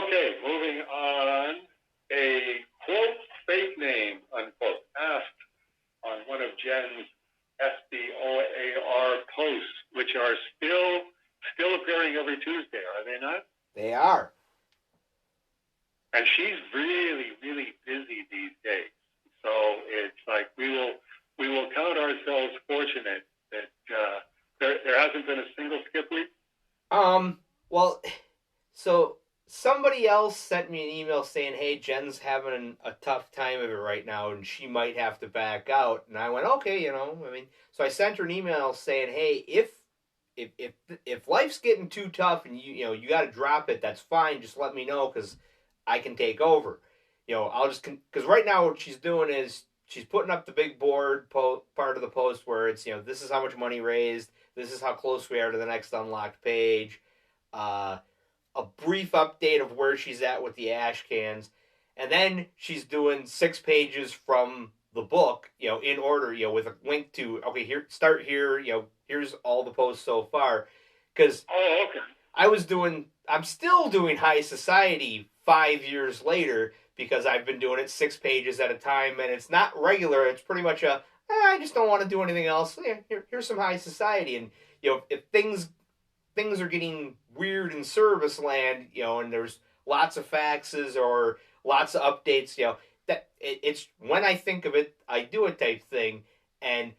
Okay, moving on. A quote fake name unquote asked on one of Jen's SBOAR posts, which are still appearing every Tuesday, are they not? They are. And she's really, really busy these days. So it's like we will count ourselves fortunate that there hasn't been a single skip week. Well, so somebody else sent me an email saying, "Hey, Jen's having a tough time of it right now, and she might have to back out." And I went, "Okay, I mean." So I sent her an email saying, "Hey, if life's getting too tough and you got to drop it, that's fine. Just let me know because I can take over. I'll just because right now what she's doing is she's putting up the big board part of the post where it's this is how much money raised, this is how close we are to the next unlocked page, uh, a brief update of where she's at with the ash cans, and then she's doing 6 pages from the book, in order, with a link to okay here, start here, here's all the posts so far, because okay. I'm still doing high society 5 years later because I've been doing it 6 pages at a time, and it's not regular. It's pretty much I just don't want to do anything else. Here's some high society, and if things are getting weird in service land, and there's lots of faxes or lots of updates, that it's when I think of it, I do it type thing, and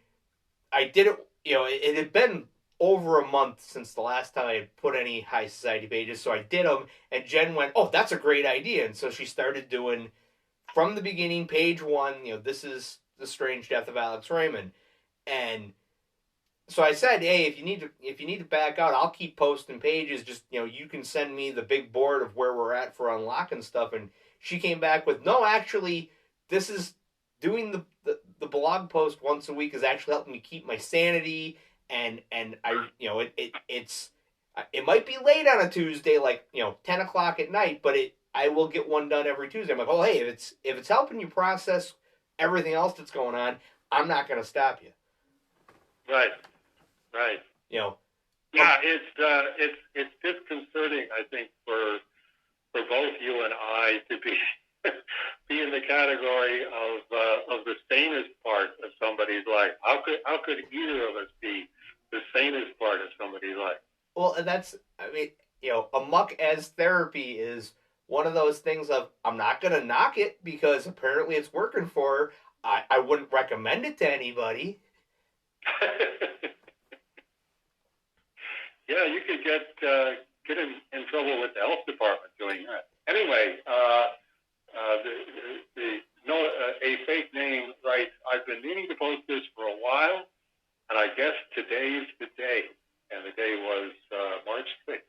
I did it. It had been over a month since the last time I had put any high society pages, so I did them, and Jen went, "Oh, that's a great idea," and so she started doing from the beginning, page 1. This is the strange death of Alex Raymond, and so I said, "Hey, if you need to back out, I'll keep posting pages. Just you can send me the big board of where we're at for unlocking stuff." And she came back with, "No, actually, this is doing the blog post once a week is actually helping me keep my sanity, and I it might be late on a Tuesday, like 10 o'clock at night, but I will get one done every Tuesday." I'm like, "Oh, hey, if it's helping you process everything else that's going on, I'm not going to stop you." Right. Yeah, it's disconcerting, I think, for both you and I to be be in the category of the sanest part of somebody's life. How could either of us be the sanest part of somebody's life? Well, and that's, I mean, a muck as therapy is one of those things of I'm not gonna knock it because apparently it's working for her. I wouldn't recommend it to anybody. Yeah, you could get in trouble with the health department doing that. Anyway, a fake name writes, "I've been meaning to post this for a while, and I guess today's the day." And the day was March 6th.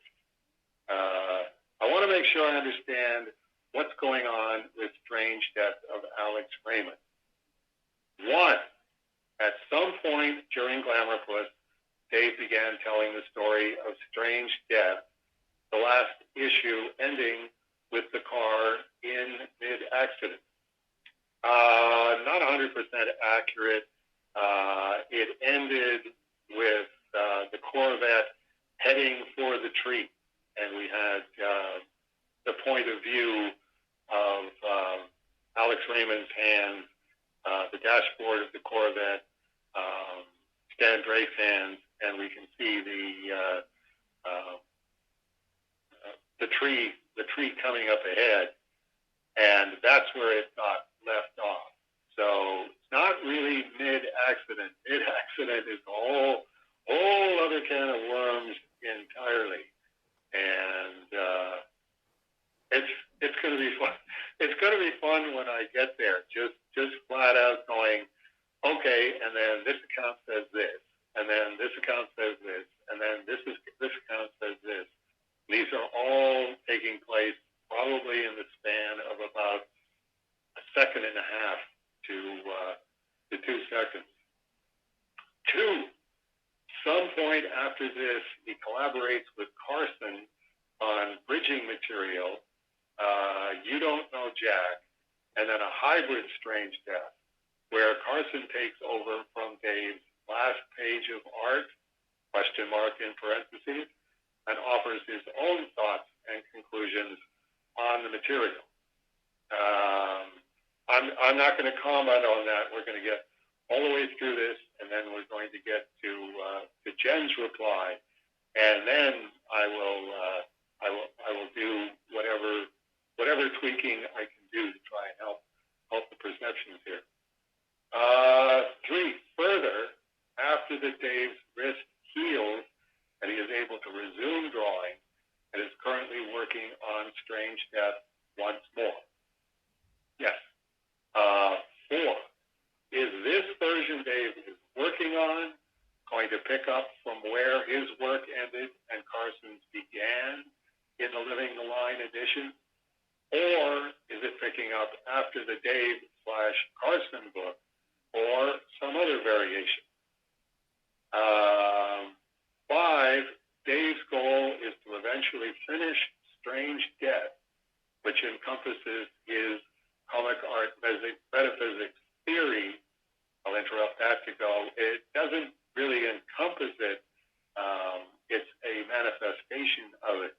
I want to make sure I understand what's going on with strange death of Alex Raymond. 1, at some point during Glamourpuss, Dave began telling the story of strange death, the last issue ending with the car in mid-accident. Not 100% accurate. It ended with the Corvette heading for the tree, and we had the point of view of Alex Raymond's hands, the dashboard of the Corvette, Stan Drake's hands, and we can see the tree coming up ahead, and that's where it got left off. So it's not really mid-accident. Mid-accident is a whole other can of worms entirely, and it's going to be fun. It's going to be fun when I get there. Just flat out going, okay, and then this account says this, and then this account says this, and then this account says this. These are all taking place probably in the span of about a second and a half to 2 seconds. 2, some point after this, he collaborates with Carson on bridging material, You Don't Know Jack, and then a hybrid strange death, where Carson takes over from Dave's last page of art, question mark in parentheses, and offers his own thoughts and conclusions on the material. I'm not going to comment on that. We're going to get all the way through this, and then we're going to get to Jen's reply, and then I will do whatever tweaking I can do to try and help the perceptions here. 3, further, after the Dave's wrist heals and he is able to resume drawing and is currently working on Strange Death once more. Yes. 4, is this version Dave is working on going to pick up from where his work ended and Carson's began in the Living the Line edition? Or is it picking up after the Dave/Carson book or some other variation? 5, Dave's goal is to eventually finish Strange Death, which encompasses his comic art metaphysics theory. I'll interrupt that to go. It doesn't really encompass it. It's a manifestation of it.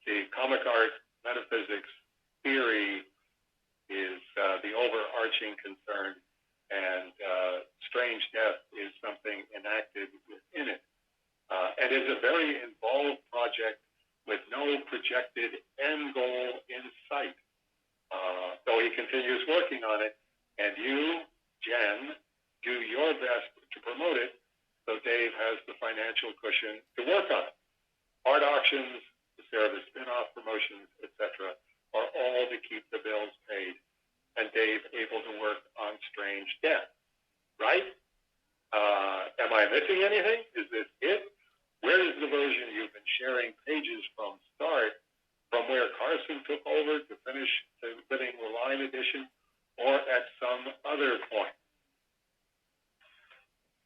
The comic art metaphysics theory is the overarching concern, and Strange Death is something enacted within it. And is a very involved project with no projected end goal in sight. Though he continues working on it, and you, Jen, do your best to promote it so Dave has the financial cushion to work on it. Art auctions, the service spin-off promotions, etc., are all to keep the bills paid and Dave able to work on Strange Death. Right? Am I missing anything? Is this it? Where is the version you've been sharing pages from start, from where Carson took over to finish the Living the Line edition, or at some other point?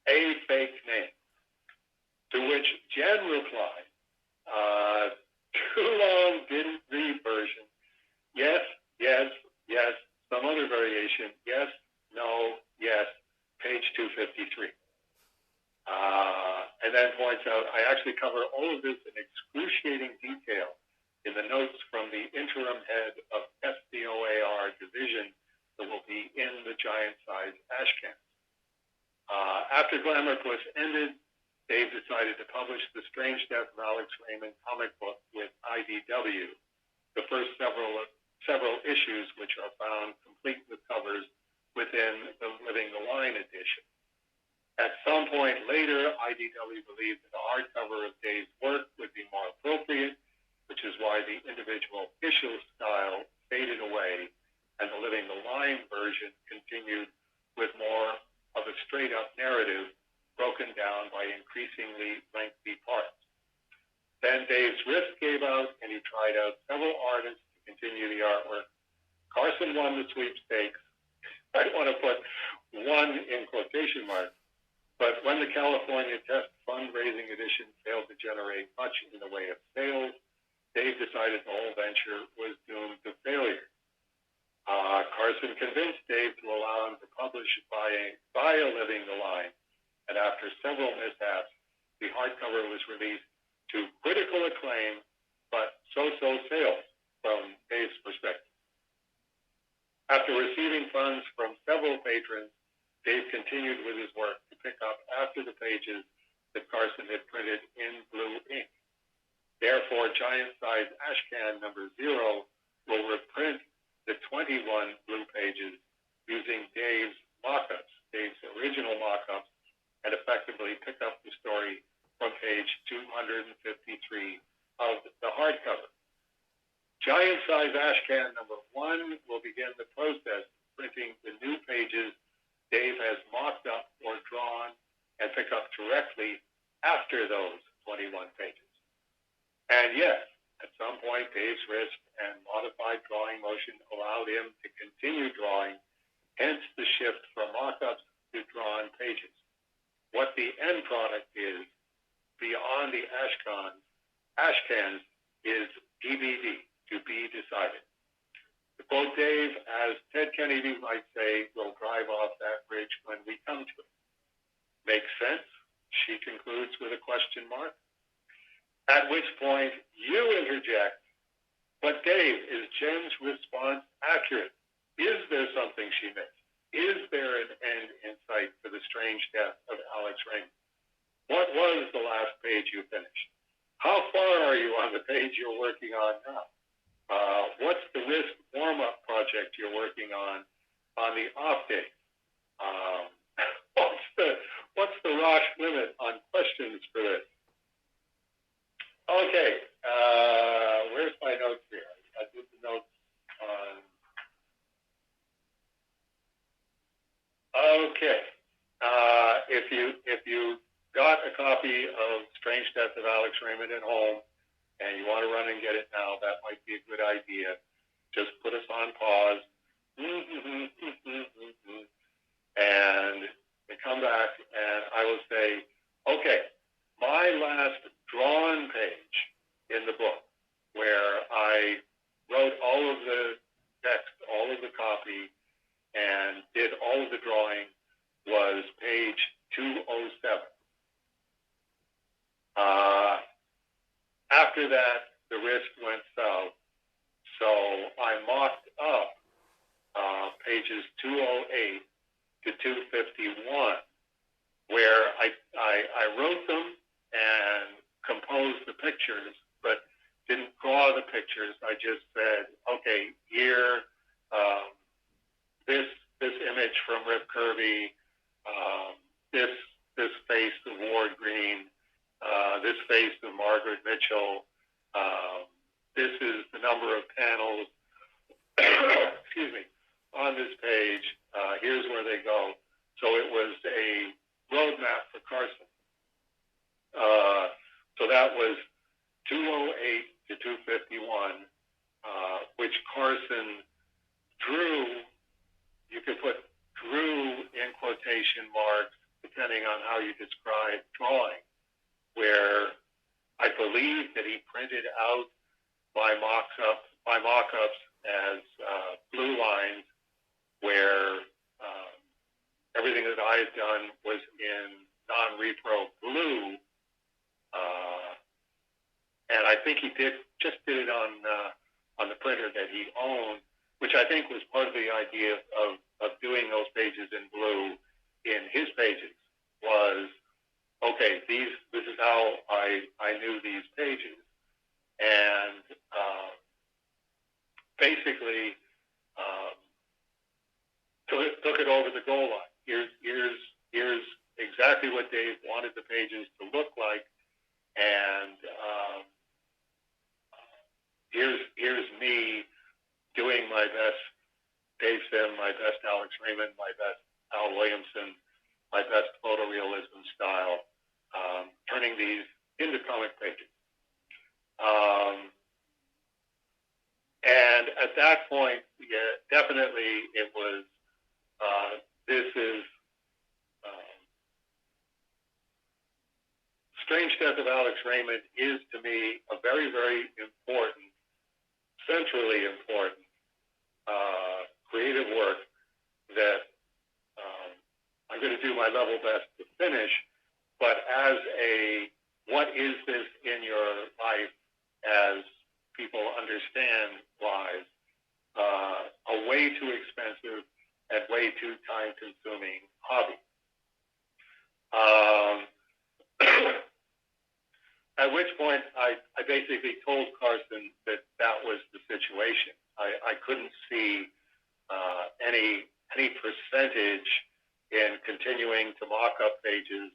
A fake name. To which Jen replied, too long, didn't read version. Yes, yes, yes, some other variation. Yes, no, yes, page 253. And then points out, I actually cover all of this in excruciating detail in the notes from the interim head of SDOAR division that will be in the giant-sized ash cans. After Glamour Puss ended, Dave decided to publish the Strange Death of Alex Raymond comic book with IDW, the first several issues which are found complete with covers within the Living the Line edition. At some point later, IDW believed that a hardcover of Dave's work would be more appropriate, which is why the individual issue style faded away and the Living the Line version continued with more of a straight-up narrative broken down by increasingly lengthy parts. Then Dave's wrist gave out, and he tried out several artists to continue the artwork. Carson won the sweepstakes. I want to put one in quotation marks. But when the California Test fundraising edition failed to generate much in the way of sales, Dave decided the whole venture was doomed to failure. Carson convinced Dave to allow him to publish via Living the Line, and after several mishaps, the hardcover was released to critical acclaim, but so-so sales from Dave's perspective. After receiving funds from several patrons, Dave continued with his work to pick up after the pages that Carson had printed in blue ink. Therefore, giant-sized ashcan number 0 will reprint the 21 blue pages using Dave's mock-ups, Dave's original mock-ups, and effectively pick up the story from page 253 of the hardcover. Giant-sized ashcan number 1 will begin the process of printing the new pages Dave has mocked up or drawn and pick up directly after those 21 pages. And yes, at some point, Dave's wrist and modified drawing motion allowed him to continue drawing, hence the shift from mock-ups to drawn pages. What the end product is, beyond the ashcans, is DVD, to be decided. To quote Dave, as Ted Kennedy might say, we'll drive off that bridge when we come to it. Makes sense? She concludes with a question mark. At which point you interject But Dave, is Jen's response accurate? Is there something she missed? Is there an end in sight for the strange death of Alex Raymond? What was the last page you finished? How far are you on the page you're working on now? What's the risk warm-up project you're working on the off day? What's the Rosh limit on questions for this? Okay, where's my notes here? I did the notes on. Okay, if you got a copy of Strange Death of Alex Raymond at home and you want to run and get it now, that might be a good idea. Just put us on pause and come back, and I will say, okay, my last drawn page in the book where I wrote all of the text, all of the copy, and did all of the drawing was page 207. After that, the wrist went south, so I mocked up pages 208 to 251, where I wrote them and composed the pictures, but didn't draw the pictures. I just said, okay, here, this image from Rip Kirby, this face of Ward Green, this face of Margaret Mitchell, this is the number of panels, excuse me, on this page. Here's where they go. So it was a roadmap for Carson. So that was 208 to 251, which Carson drew. You could put drew in quotation marks depending on how you describe drawing, where I believe that he printed out my mock-ups as blue lines, where everything that I had done was in non-repro blue, and I think he did it on the printer that he owned, which I think was part of the idea of doing those pages in blue in his pages. Was okay. This is how I knew these pages, and basically took it over the goal line. Here's exactly what Dave wanted the pages to look like, and here's me doing my best Dave Sim, my best Alex Raymond, my best Al Williamson, my best photorealism style, turning these into comic pages. And at that point, yeah, definitely it was, this is Strange Death of Alex Raymond is to me a very, very important, centrally important creative work that I'm going to do my level best to finish, but as a what is this in your life as people understand lives, a way too expensive and way too time-consuming hobby. At which point I basically told Carson that was the situation. I couldn't see any percentage in continuing to mock up pages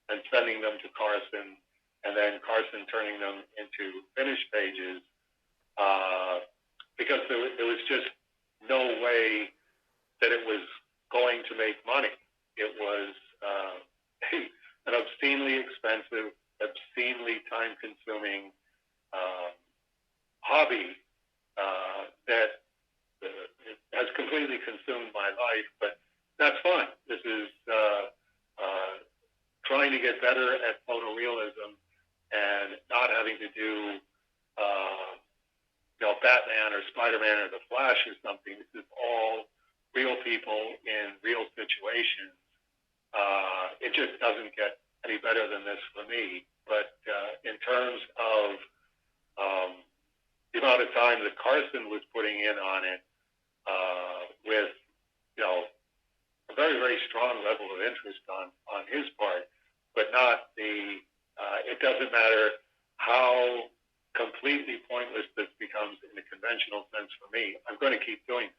and sending them to Carson, and then Carson turning them into finished pages, because there was just no way that it was going to make money. It was an obscenely expensive, obscenely time-consuming hobby that has completely consumed my life, but that's fine. This is trying to get better at photorealism and not having to do Batman or Spider-Man or The Flash or something. This is all real people in real situations. It just doesn't get any better than this for me. But in terms of the amount of time that Carson was putting in on it, with, a very, very strong level of interest on his part, but not it doesn't matter how completely pointless this becomes in the conventional sense for me. I'm going to keep doing it.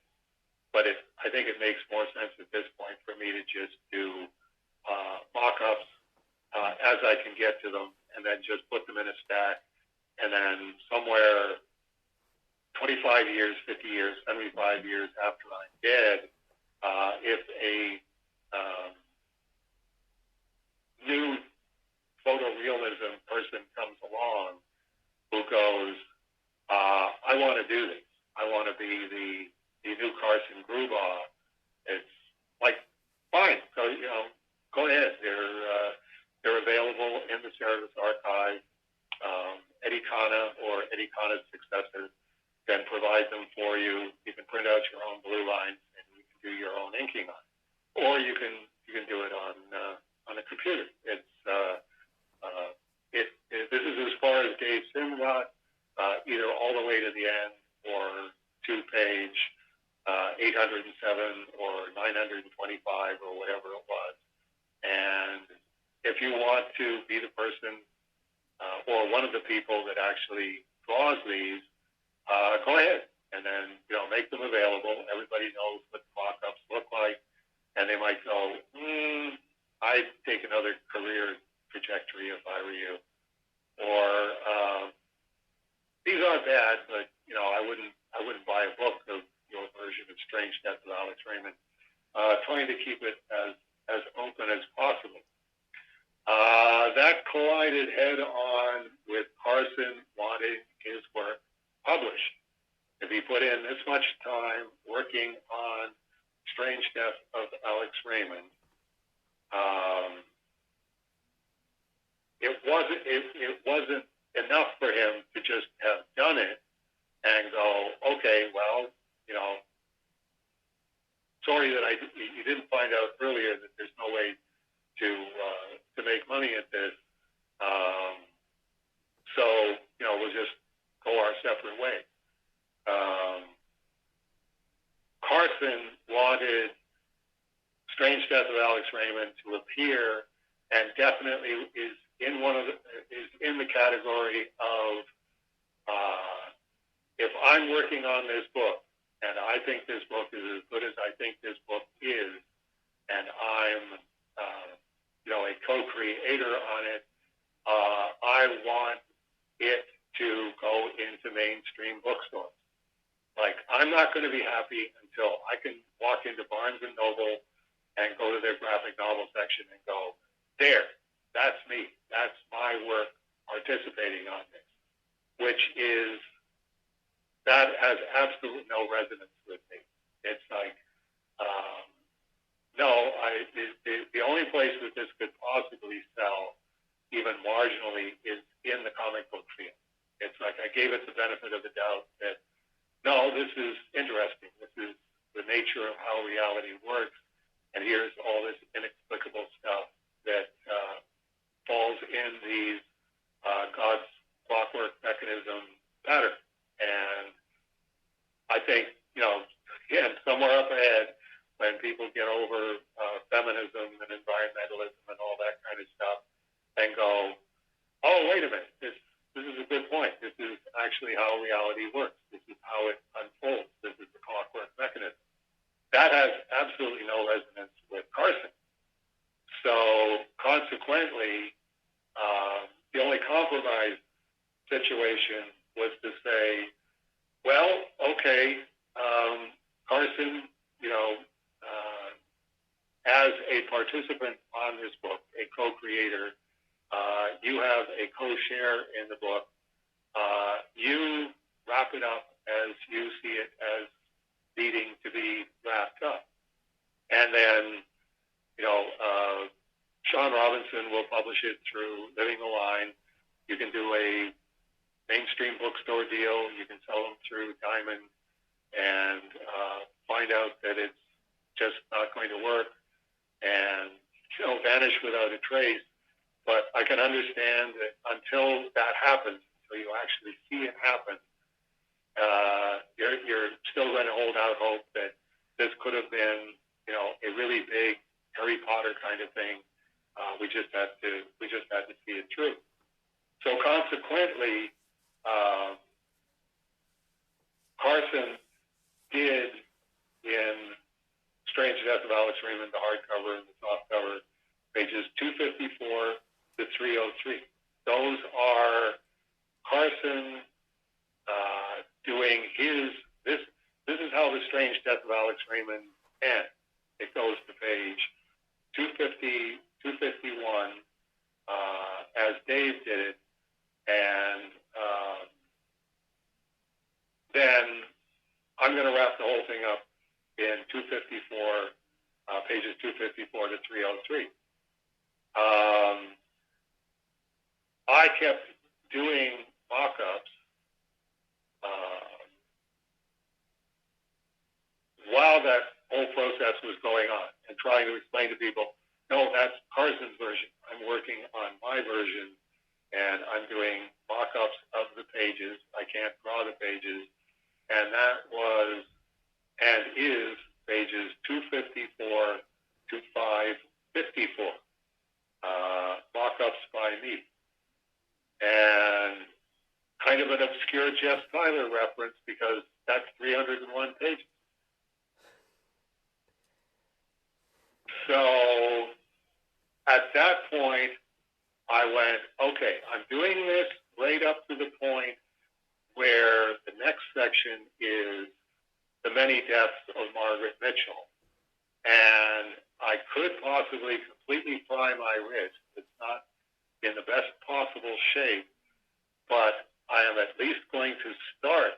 But I think it makes more sense at this point for me to just do mock-ups as I can get to them, and then just put them in a stack, and then somewhere 25 years, 50 years, 75 years after I'm dead, if a new photorealism person comes along who goes, I want to do this. I want to be the new Carson Grubaugh. It's like, fine. So, go ahead. They're available in the Service Archive. Eddie Kana or Eddie Kana's successor can provide them for you. You can print out your own blue lines and you can do your own inking on it. Or you can do it on a computer. This is as far as Dave Sim got, either all the way to the end or 2-page 807 or 925 or whatever it was. And if you want to be the person or one of the people that actually draws these, go ahead and then make them available. Everybody knows what the mock-ups look like, and they might go, I'd take another career trajectory if I were you. Or these aren't bad, but I wouldn't buy a book of your version of Strange Death of Alex Raymond. Trying to keep it as open as possible. That collided head on with Carson wanting his work published. If he put in this much time working on Strange Death of Alex Raymond, it wasn't enough for him to just have done it and go, okay, well, sorry that you didn't find out earlier that there's no way to make money at this. So we'll just go our separate ways. Carson wanted Strange Death of Alex Raymond to appear, and definitely is in the category of if I'm working on this book and I think this book is as good as I think this book is, and I'm a co-creator on it, I want it to go into mainstream bookstores. Like, I'm not going to be happy until I can walk into Barnes & Noble and go to their graphic novel section and go, there, that's me. That's my work participating on this, that has absolutely no resonance with me. It's like, the only place that this could possibly sell, even marginally, is in the comic book field. It's like I gave it the benefit of the doubt that, no, this is interesting. This is the nature of how reality works, and here's all this inexplicable stuff that falls in these God's clockwork mechanism pattern. And I think, again, somewhere up ahead, when people get over feminism and environmentalism and all that kind of stuff, and go, oh, wait a minute, this is a good point. This is actually how reality works. This is how it unfolds. This is the clockwork mechanism. That has absolutely no resonance with Carson. So consequently, the only compromise situation was to say, well, okay, Carson, as a participant on this book, a co-creator, you have a co-share in the book. You wrap it up as you see it as needing to be wrapped up. And then, Sean Robinson will publish it through Living the Line. You can do a mainstream bookstore deal. You can sell them through Diamond and find out that it's just not going to work and vanish without a trace. But I can understand that until that happens, until you actually see it happen, you're still going to hold out hope that this could have been, a really big Harry Potter kind of thing. We just had to see it through. So consequently, Carson did in Strange Death of Alex Raymond, the hardcover and the softcover, pages 254 to 303. Those are Carson doing his. This is how the Strange Death of Alex Raymond ends. It goes to page 250, 251, as Dave did it, and then I'm going to wrap the whole thing up in 254, pages 254 to 303. I kept doing mock-ups while that whole process was going on and trying to explain to people, no, that's Carson's version. I'm working on my version, and I'm doing mock-ups of the pages. I can't draw the pages. And that was and is pages 254 to 554, mock-ups by me. And kind of an obscure Jeff Tyler reference because that's 301 pages. So at that point, I went, okay, I'm doing this right up to the point where the next section is the many deaths of Margaret Mitchell. And I could possibly completely fry my wrist. It's not in the best possible shape, but I am at least going to start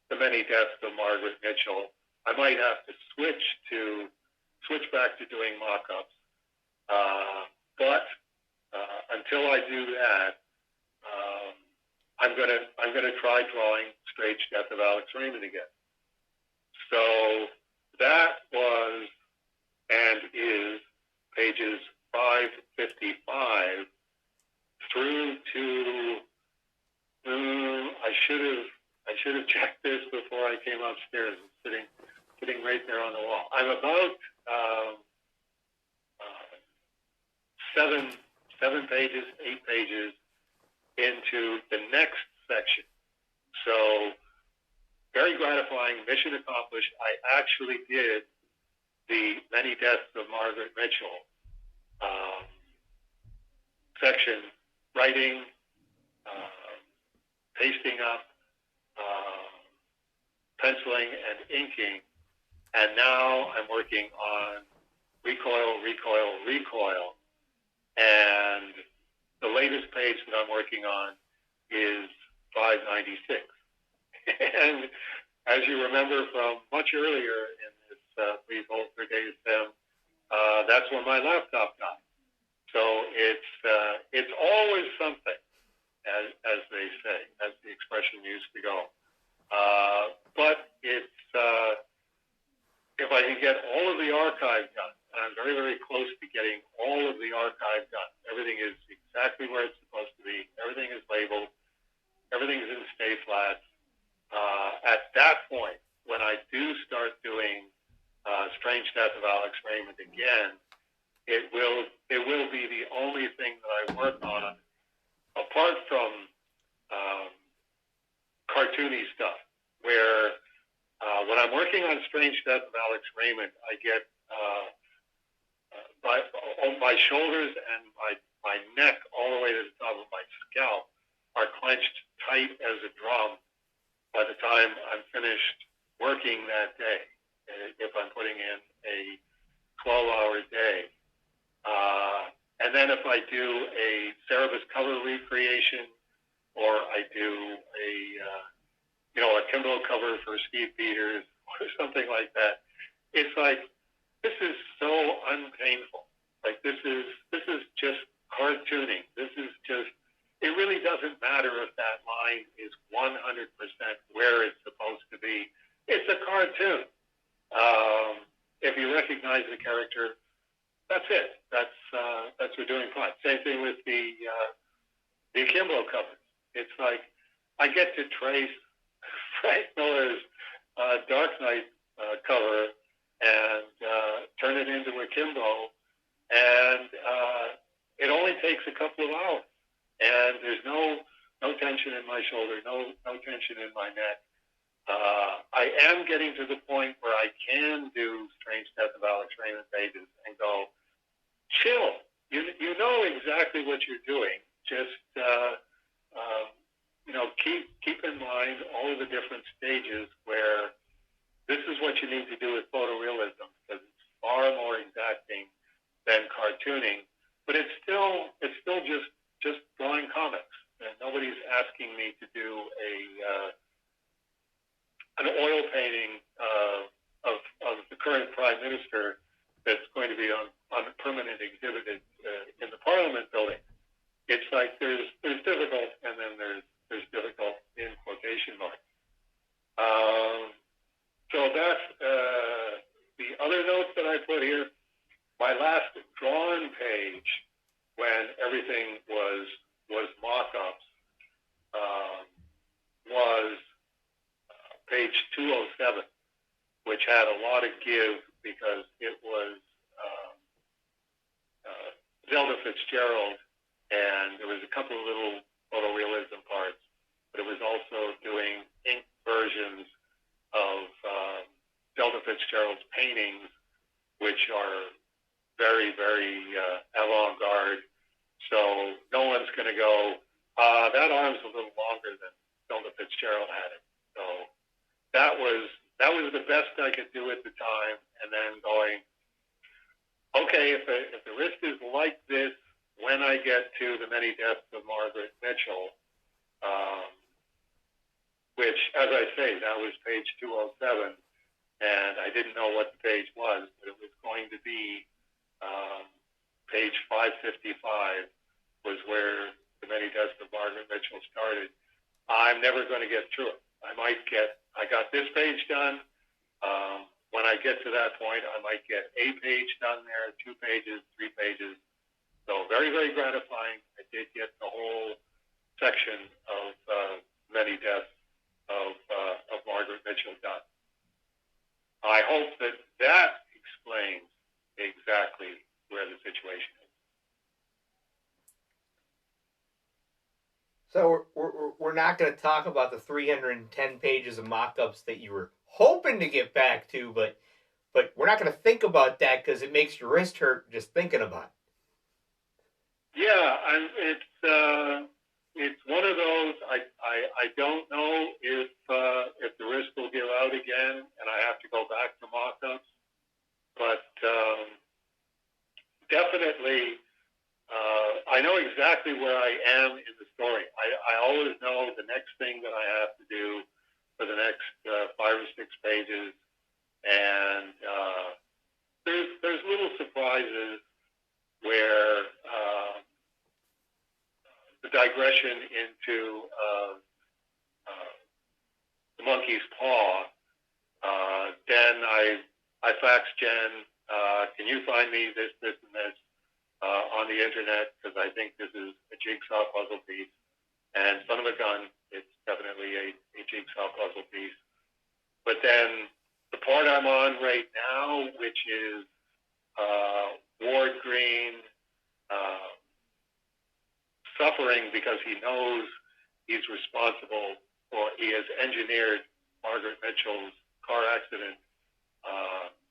the many deaths of Margaret Mitchell. I might have to switch back to doing mock-ups, but until I do that, I'm gonna try drawing Strange Death of Alex Raymond again. So that was and is pages 555 through to. I should have checked this before I came upstairs. It's sitting right there on the wall. I'm about 8 pages into the next section. So very gratifying, mission accomplished. I actually did the many deaths of Margaret Mitchell section, writing, pasting up, penciling and inking, and now I'm working on recoil, and the latest page that I'm working on is 596. And as you remember from much earlier in this Please Hold for Days Them, that's when my laptop died. So it's always something, as they say, as the expression used to go. But it's if I can get all of the archive done, and I'm very, very close to getting all of the archive done. Everything is exactly where it's supposed to be. Everything is labeled. Everything is in stay flats. At that point, when I do start doing Strange Death of Alex Raymond again, it will be the only thing that I work on, apart from cartoony stuff, where when I'm working on Strange Death of Alex Raymond, I get my shoulders and my neck all the way to the top of my scalp are clenched tight as a drum by the time I'm finished working that day, if I'm putting in a 12-hour day. And then if I do a Cerebus cover recreation, or I do a Kimbo cover for Steve Peters or something like that, it's like, this is so unpainful. Like this is just cartooning. This is just, it really doesn't matter if that line is 100% where it's supposed to be. It's a cartoon. If you recognize the character, that's it. That's we're doing fine. Same thing with the Akimbo covers. It's like I get to trace Frank Miller's Dark Knight cover and turn it into a Kimbo, and it only takes a couple of hours, and there's no tension in my shoulder, no tension in my neck. I am getting to the point where I can do Strange Death of Alex Raymond pages and go, chill. You know exactly what you're doing. Just keep in mind all of the different stages where this is what you need to do with photorealism, because it's far more exacting than cartooning. But it's still just drawing comics, and nobody's asking me to do an oil painting of the current prime minister that's going to be on a permanent exhibit in the Parliament building. It's like there's difficult, and then there's difficult in quotation marks. So that's the other notes that I put here. My last drawn page, when everything was mock-ups, was page 207, which had a lot of give because it was Zelda Fitzgerald, and there was a couple of little photorealism parts, but it was also doing ink versions of Zelda Fitzgerald's paintings, which are very, very avant-garde. So no one's going to go, that arm's a little longer than Zelda Fitzgerald had it. So that was the best I could do at the time. And then going, okay, if the wrist is like this, when I get to the many deaths of Margaret Mitchell, which, as I say, that was page 207, and I didn't know what the page was, but it was going to be page 555 was where the many deaths of Margaret Mitchell started. I'm never going to get through it. I got this page done. When I get to that point, I might get a page done there, 2 pages, 3 pages. So very, very gratifying. I did get the whole section of many deaths of Margaret Mitchell done. I hope that explains exactly where the situation is. So we're not going to talk about the 310 pages of mock-ups that you were hoping to get back to, but we're not going to think about that because it makes your wrist hurt just thinking about it. Yeah, it's one of those. I don't know if the wrist will give out again, and I have to go back to mock-ups, but definitely. I know exactly where I am in the story. I always know the next thing that I have to do for the next 5 or 6 pages, and there's little surprises where the digression into the monkey's paw. Then I fax Jen. Can you find me this, and this? On the internet, because I think this is a jigsaw puzzle piece. And son of a gun, it's definitely a jigsaw puzzle piece. But then the part I'm on right now, which is Ward Green suffering because he knows he's responsible, or he has engineered Margaret Mitchell's car accident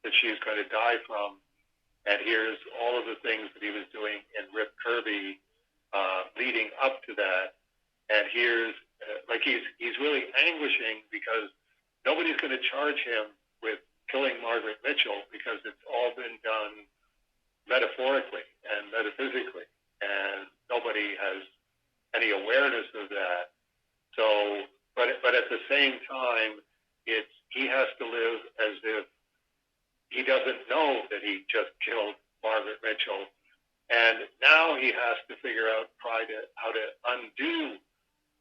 that she's going to die from. And here's all of the things that he was doing in Rip Kirby leading up to that. And here's, he's really anguishing because nobody's going to charge him with killing Margaret Mitchell because it's all been done metaphorically and metaphysically. And nobody has any awareness of that. So, but at the same time, he has to live as if he doesn't know that he just killed Margaret Mitchell. And now he has to figure out, how to undo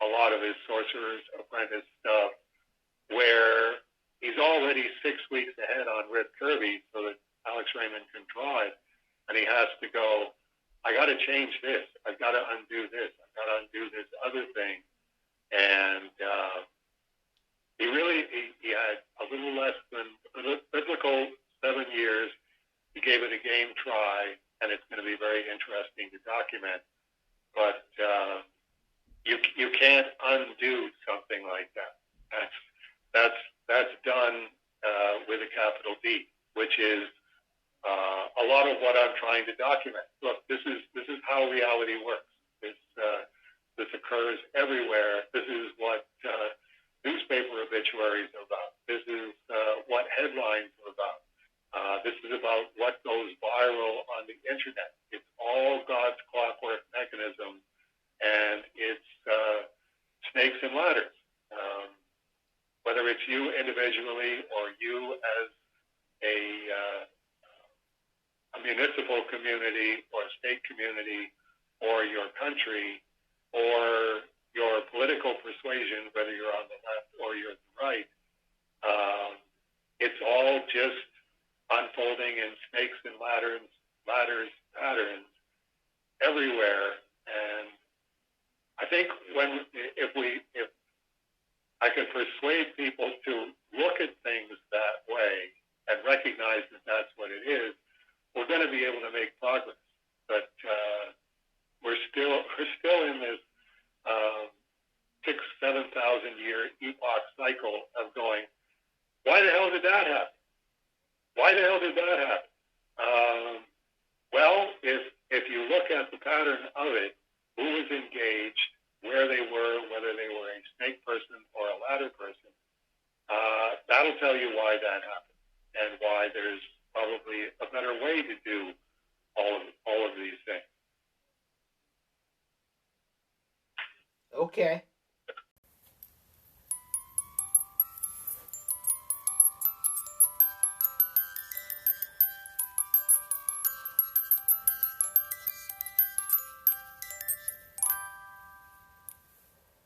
a lot of his Sorcerer's Apprentice stuff, where he's already 6 weeks ahead on Rip Kirby so that Alex Raymond can draw it. And he has to go, I got to change this. I've got to undo this. I've got to undo this other thing. And he had a little less than a biblical 7 years. He gave it a game try, and it's going to be very interesting to document. But you can't undo something like that. That's done with a capital D, which is a lot of what I'm trying to document. Look, this is how reality works. This occurs everywhere. This is what newspaper obituaries are about. This is what headlines are about. This is about what goes viral on the internet. It's all God's clockwork mechanism, and it's snakes and ladders. Whether it's you individually or you as a municipal community or a state community or your country or your political persuasion, whether you're on the left or you're the right, it's all just unfolding in snakes and ladders patterns everywhere. And I think if I can persuade people to look at things that way and recognize that that's what it is, we're going to be able to make progress. But we're still in this 6,000-7,000 year epoch cycle of going, why the hell did that happen? Why the hell did that happen? Well, if you look at the pattern of it, who was engaged, where they were, whether they were a snake person or a ladder person, that'll tell you why that happened and why there's probably a better way to do all of these things. Okay.